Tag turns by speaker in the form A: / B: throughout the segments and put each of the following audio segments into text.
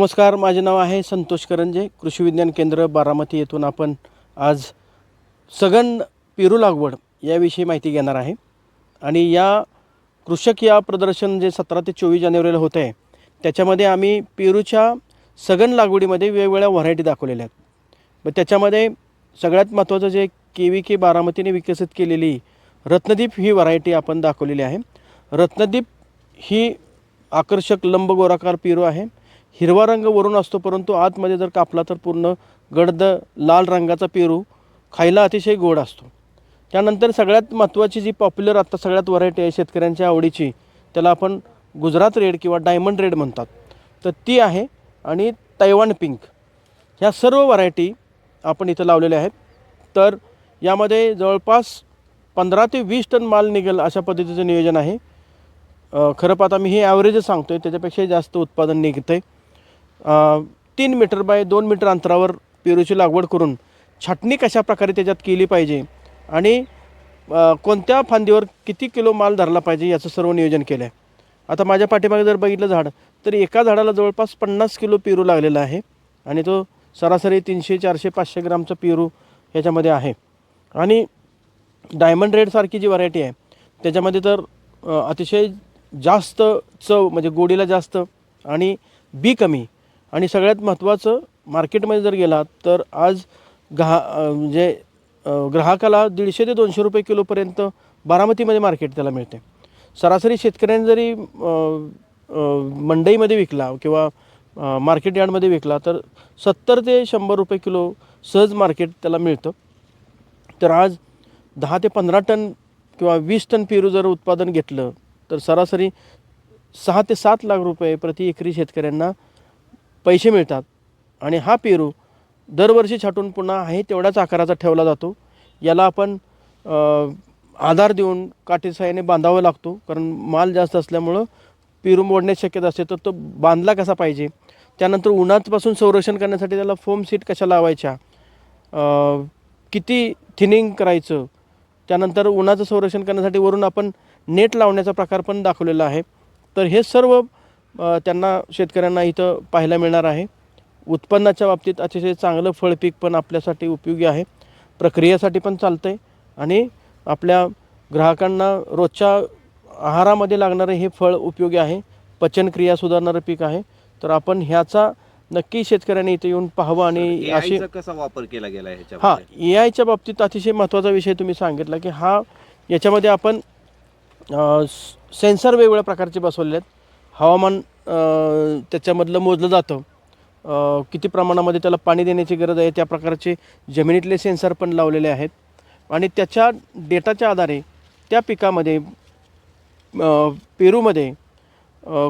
A: नमस्कार, माझे नाव आहे संतोष करंजे. कृषी विज्ञान केंद्र बारामती येथून आपण आज सघन पेरू लागवड याविषयी माहिती घेणार आहे. आणि या कृषक या प्रदर्शन जे 17 ते 24 जानेवारीला होत आहे, त्याच्यामध्ये आम्ही पेरूच्या सघन लागवडीमध्ये वेगवेगळ्या व्हरायटी दाखवलेल्या आहेत. मग त्याच्यामध्ये सगळ्यात महत्त्वाचं जे KVK बारामतीने विकसित केलेली रत्नदीप ही व्हरायटी आपण दाखवलेली आहे. रत्नदीप ही आकर्षक लंबगोलाकार पेरू आहे. हिरवा रंग वरून असतो, परंतु आतमध्ये जर कापला तर पूर्ण गडद लाल रंगाचा पेरू खायला अतिशय गोड असतो. त्यानंतर सगळ्यात महत्त्वाची जी पॉप्युलर आत्ता सगळ्यात व्हरायटी आहे शेतकऱ्यांच्या आवडीची, त्याला आपण गुजरात रेड किंवा डायमंड रेड म्हणतात, तर ती आहे. आणि तैवान पिंक, ह्या सर्व व्हरायटी आपण इथं लावलेल्या आहेत. तर यामध्ये जवळपास 15 ते 20 टन माल निघेल अशा पद्धतीचं नियोजन आहे. खरं पाहता मी हे ॲव्हरेजच सांगतो आहे, त्याच्यापेक्षाही जास्त उत्पादन निघतं आहे. 3 मीटर बाय 2 मीटर अंतरावर पेरूची लागवड करून छाटणी कशा प्रकारे त्याच्यात केली पाहिजे आणि कोणत्या फांदीवर किती किलो माल धरला पाहिजे याचं सर्व नियोजन केलं आहे. आता माझ्या पाठीमागे जर बघितलं झाड, तर एका झाडाला जवळपास 50 किलो पेरू लागलेला आहे आणि तो सरासरी 300, 400, 500 ग्रामचा पेरू ह्याच्यामध्ये आहे. आणि डायमंड रेडसारखी जी व्हरायटी आहे त्याच्यामध्ये तर अतिशय जास्त चव, म्हणजे गोडीला जास्त आणि बी कमी. आणि सगळ्यात महत्त्वाचं, मार्केटमध्ये जर गेला तर आज म्हणजे ग्राहकाला 150 ते 200 रुपये किलोपर्यंत बारामतीमध्ये मार्केट त्याला मिळते. सरासरी शेतकऱ्यांनी जरी मंडईमध्ये विकला किंवा मार्केट यार्डमध्ये विकला तर 70 ते 100 रुपये किलो सहज मार्केट त्याला मिळतं. तर आज 10 ते 15 टन किंवा 20 टन पेरू जर उत्पादन घेतलं तर सरासरी 6 ते 7 लाख रुपये प्रति एकरी शेतकऱ्यांना पैसे मिळतात. आणि हा पेरू दरवर्षी छाटून पुन्हा आहे तेवढ्याच आकाराचा ठेवला जातो. याला आपण आधार देऊन काठीसाहाय्याने बांधावं लागतो, कारण माल जास्त असल्यामुळं पेरू मोडण्याची शक्यता असते. तर तो बांधला कसा पाहिजे, त्यानंतर उन्हापासून संरक्षण करण्यासाठी त्याला फोम सीट कशा लावायच्या, किती थिनिंग करायचं, त्यानंतर उन्हाचं संरक्षण करण्यासाठी वरून आपण नेट लावण्याचा प्रकार पण दाखवलेला आहे. तर हे सर्व त्यांना शेतकऱ्यांना इथं पाहायला मिळणार आहे. उत्पन्नाच्या बाबतीत अतिशय चांगलं फळपीक पण आपल्यासाठी उपयोगी आहे, प्रक्रियेसाठी पण चालतं आहे आणि आपल्या ग्राहकांना रोजच्या आहारामध्ये लागणारं हे फळ उपयोगी आहे. पचनक्रिया सुधारणारं पीक आहे. तर आपण ह्याचा नक्की शेतकऱ्यांनी इथे येऊन पाहावं. आणि अशी
B: कसा वापर केला गेला ह्याच्यामध्ये?
A: AIच्या बाबतीत अतिशय महत्त्वाचा विषय तुम्ही सांगितला की याच्यामध्ये आपण सेन्सर वेगवेगळ्या प्रकारचे बसवले आहेत. हवामान त्याच्यामधलं मोजलं जातं, किती प्रमाणामध्ये त्याला पाणी देण्याची गरज आहे त्या प्रकारचे जमिनीतले सेन्सर पण लावलेले आहेत. आणि त्याच्या डेटाच्या आधारे त्या पिकामध्ये पेरूमध्ये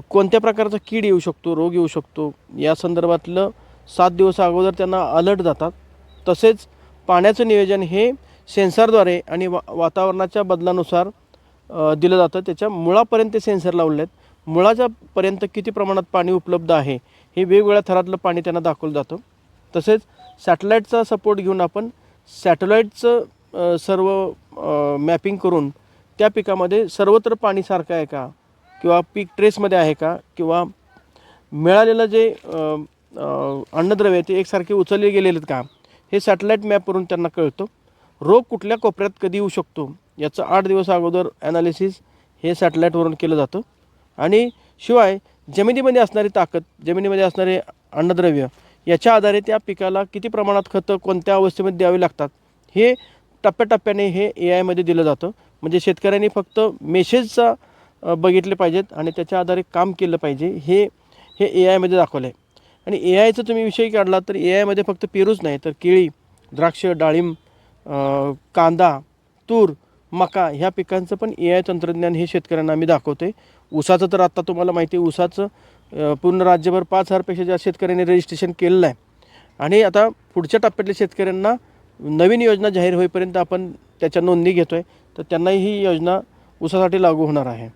A: कोणत्या प्रकारचा कीड येऊ शकतो, रोग येऊ शकतो, या संदर्भातलं 7 दिवस अगोदर त्यांना अलर्ट जातात. तसेच पाण्याचं नियोजन हे सेन्सरद्वारे आणि वातावरणाच्या बदलानुसार दिलं जातं. त्याच्या मुळापर्यंत ते सेन्सर लावले आहेत. मुळाच्यापर्यंत किती प्रमाणात पाणी उपलब्ध आहे हे वेगवेगळ्या थरातलं पाणी त्यांना दाखवलं जातं. तसेच सॅटेलाईटचा सपोर्ट घेऊन आपण सॅटेलाईटचं सर्व मॅपिंग करून त्या पिकामध्ये सर्वत्र पाणी सारखं आहे का, किंवा पीक ट्रेसमध्ये आहे का, किंवा मिळालेलं जे अन्नद्रव्य ते एकसारखे उचलले गेलेले आहेत का, हे सॅटेलाईट मॅपवरून त्यांना कळतं. रोग कुठल्या कोपऱ्यात कधी येऊ शकतो याचं 8 दिवस अगोदर ॲनालिसिस हे सॅटेलाईटवरून केलं जातं. आणि शिवाय जमिनीमध्ये असणारी ताकद, जमिनीमध्ये असणारे अन्नद्रव्य याच्या आधारे त्या पिकाला किती प्रमाणात खतं कोणत्या अवस्थेमध्ये द्यावी लागतात हे टप्प्याटप्प्याने हे AIमध्ये दिलं जातं. म्हणजे शेतकऱ्यांनी फक्त मेसेजचा बघितले पाहिजेत आणि त्याच्या आधारे काम केलं पाहिजे, हे AIमध्ये दाखवलं आहे. आणि AIचं तुम्ही विषय काढला तर AIमध्ये फक्त पेरूच नाही तर केळी, द्राक्ष, डाळिंब, कांदा, तूर, मका ह्या पिकांचं पण AI तंत्रज्ञान हे शेतकऱ्यांना आम्ही दाखवतो आहे. ऊसाचं तर आत्ता तुम्हाला माहिती आहे, ऊसाचं पूर्ण राज्यभर 5,000पेक्षा जास्त शेतकऱ्यांनी रजिस्ट्रेशन केलेलं आहे. आणि आता पुढच्या टप्प्यातल्या शेतकऱ्यांना नवीन योजना जाहीर होईपर्यंत आपण त्याच्या नोंदणी घेतो आहे, तर त्यांनाही ही योजना ऊसासाठी लागू होणार आहे.